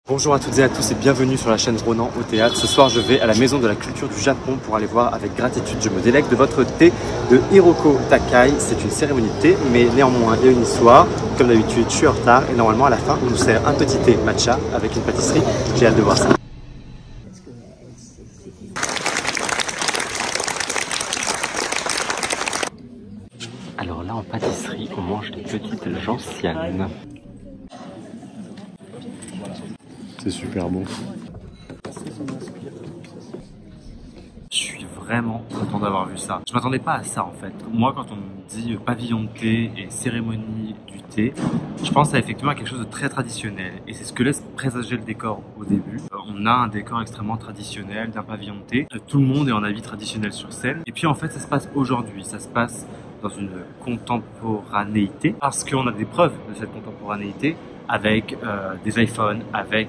Bonjour à toutes et à tous et bienvenue sur la chaîne Ronan au théâtre. Ce soir je vais à la maison de la culture du Japon pour aller voir avec gratitude je me délecte de votre thé de Hiroko Takai. C'est une cérémonie de thé mais néanmoins il y a une histoire. Comme d'habitude je suis en retard et normalement à la fin on nous sert un petit thé matcha avec une pâtisserie. J'ai hâte de voir ça. Alors là en pâtisserie on mange des petites gentianes. C'est super bon. Je suis vraiment content d'avoir vu ça. Je m'attendais pas à ça en fait. Moi quand on me dit pavillon de thé et cérémonie du thé, je pense à effectivement à quelque chose de très traditionnel. Et c'est ce que laisse présager le décor au début. On a un décor extrêmement traditionnel d'un pavillon de thé. Tout le monde est en habit traditionnel sur scène. Et puis en fait ça se passe aujourd'hui. Ça se passe dans une contemporanéité. Parce qu'on a des preuves de cette contemporanéité. Avec des iPhones, avec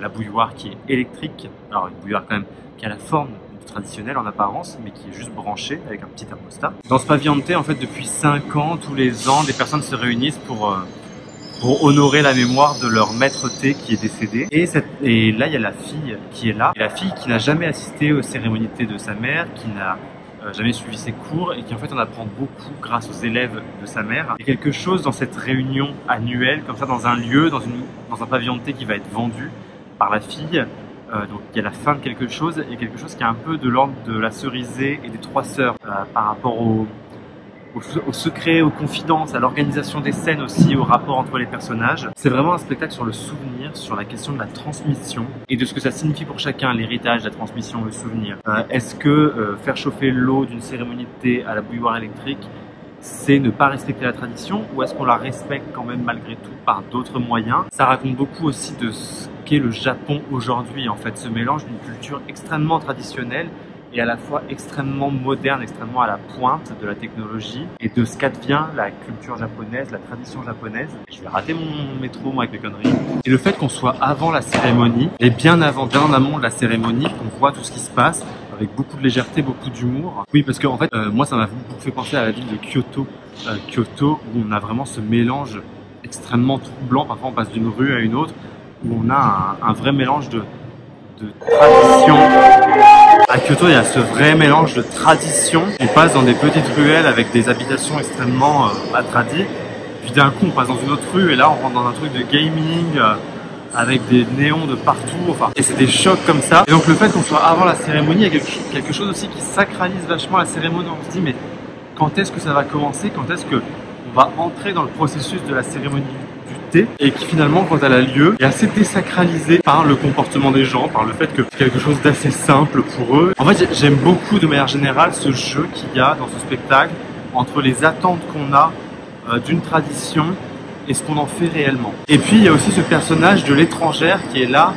la bouilloire qui est électrique. Alors une bouilloire quand même qui a la forme traditionnelle en apparence, mais qui est juste branchée avec un petit thermostat. Dans ce pavillon de thé, en fait, depuis 5 ans, tous les ans, des personnes se réunissent pour honorer la mémoire de leur maître thé qui est décédé. Et là, il y a la fille qui est là. Et la fille qui n'a jamais assisté aux cérémonies de thé de sa mère, qui n'a jamais suivi ses cours et qui en fait en apprend beaucoup grâce aux élèves de sa mère. Il y a quelque chose dans cette réunion annuelle, comme ça dans un lieu, dans un pavillon de thé qui va être vendu par la fille. Donc il y a la fin de quelque chose et quelque chose qui est un peu de l'ordre de la cerisée et des trois sœurs par rapport au secret, aux confidences, à l'organisation des scènes aussi, au rapport entre les personnages. C'est vraiment un spectacle sur le souvenir, sur la question de la transmission et de ce que ça signifie pour chacun, l'héritage, la transmission, le souvenir. Est-ce que faire chauffer l'eau d'une cérémonie de thé à la bouilloire électrique, c'est ne pas respecter la tradition ou est-ce qu'on la respecte quand même malgré tout par d'autres moyens? Ça raconte beaucoup aussi de ce qu'est le Japon aujourd'hui, en fait, ce mélange d'une culture extrêmement traditionnelle et à la fois extrêmement moderne, extrêmement à la pointe de la technologie et de ce qu'advient la culture japonaise, la tradition japonaise. Je vais rater mon métro moi avec les conneries. Et le fait qu'on soit avant la cérémonie et bien avant, bien en amont de la cérémonie, qu'on voit tout ce qui se passe avec beaucoup de légèreté, beaucoup d'humour. Oui, parce que en fait, moi ça m'a beaucoup fait penser à la ville de Kyoto. Kyoto où on a vraiment ce mélange extrêmement troublant. Parfois on passe d'une rue à une autre où on a un vrai mélange de tradition. À Kyoto, il y a ce vrai mélange de tradition. On passe dans des petites ruelles avec des habitations extrêmement tradies. Puis d'un coup, on passe dans une autre rue et là, on rentre dans un truc de gaming avec des néons de partout. Enfin, et c'est des chocs comme ça. Et donc, le fait qu'on soit avant la cérémonie, il y a quelque chose aussi qui sacralise vachement la cérémonie. On se dit, mais quand est-ce que ça va commencer? Quand est-ce qu'on va entrer dans le processus de la cérémonie du thé et qui finalement, quand elle a lieu, est assez désacralisée par le comportement des gens, par le fait que c'est quelque chose d'assez simple pour eux. En fait, j'aime beaucoup de manière générale ce jeu qu'il y a dans ce spectacle entre les attentes qu'on a d'une tradition et ce qu'on en fait réellement. Et puis, il y a aussi ce personnage de l'étrangère qui est là,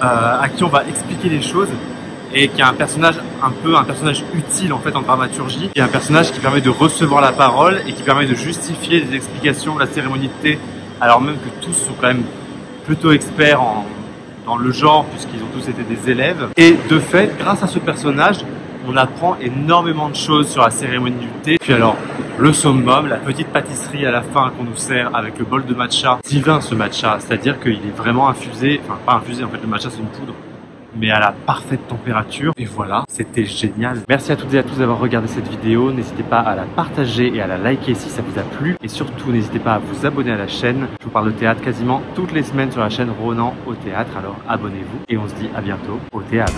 à qui on va expliquer les choses et qui est un personnage un personnage utile en fait en dramaturgie, qui est un personnage qui permet de recevoir la parole et qui permet de justifier les explications de la cérémonie de thé, alors même que tous sont quand même plutôt experts dans le genre puisqu'ils ont tous été des élèves. Et de fait, grâce à ce personnage, on apprend énormément de choses sur la cérémonie du thé. Puis alors, le summum, la petite pâtisserie à la fin qu'on nous sert avec le bol de matcha, divin ce matcha, c'est-à-dire qu'il est vraiment infusé, enfin pas infusé, en fait le matcha c'est une poudre, mais à la parfaite température. Et voilà, c'était génial. Merci à toutes et à tous d'avoir regardé cette vidéo. N'hésitez pas à la partager et à la liker si ça vous a plu. Et surtout, n'hésitez pas à vous abonner à la chaîne. Je vous parle de théâtre quasiment toutes les semaines sur la chaîne Ronan au théâtre. Alors abonnez-vous et on se dit à bientôt au théâtre.